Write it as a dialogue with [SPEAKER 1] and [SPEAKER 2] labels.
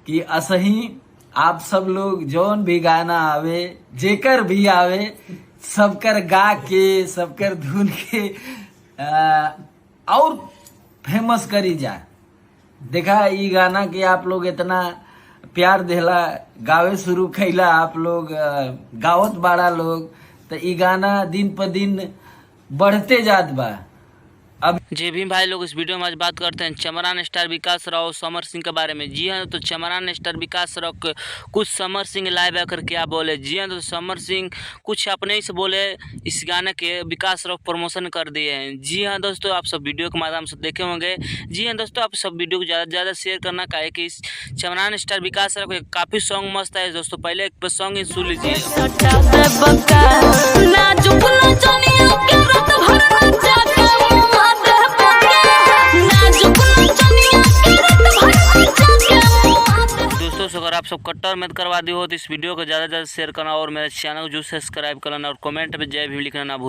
[SPEAKER 1] कि असही आप सब लोग जौन भी गाना आवे जेकर भी आवे सबकर गा के सबकर धुन के और फेमस करी जा। देखा ई गाना के आप लोग इतना प्यार देला, गावे शुरू कैला आप लोग, गावत बाड़ा लोग, तो ई गाना दिन पर दिन बढ़ते जात बा। अब
[SPEAKER 2] जी भीम भाई लोग, इस वीडियो में आज बात करते हैं चमरान स्टार विकास राव समर सिंह के बारे में। जी हाँ, तो चमरान स्टार विकास राव को कुछ समर सिंह लाइव आकर क्या बोले। जी हाँ, तो समर सिंह कुछ अपने ही से बोले, इस गाने के विकास राव प्रमोशन कर दिए हैं। जी हाँ दोस्तों, आप सब वीडियो के माध्यम से देखे होंगे। जी हाँ दोस्तों, आप सब वीडियो को ज़्यादा से ज़्यादा शेयर करना का है कि इस चमरान स्टार विकास राव के काफ़ी सॉन्ग मस्त है दोस्तों। पहले एक सॉन्ग सुन लीजिए। अगर आप सब कट्टर मत करवा दी हो तो इस वीडियो को ज़्यादा से ज़्यादा शेयर करना और मेरे चैनल को जो सब्सक्राइब करना और कमेंट में जय भीम लिखना ना भूलना।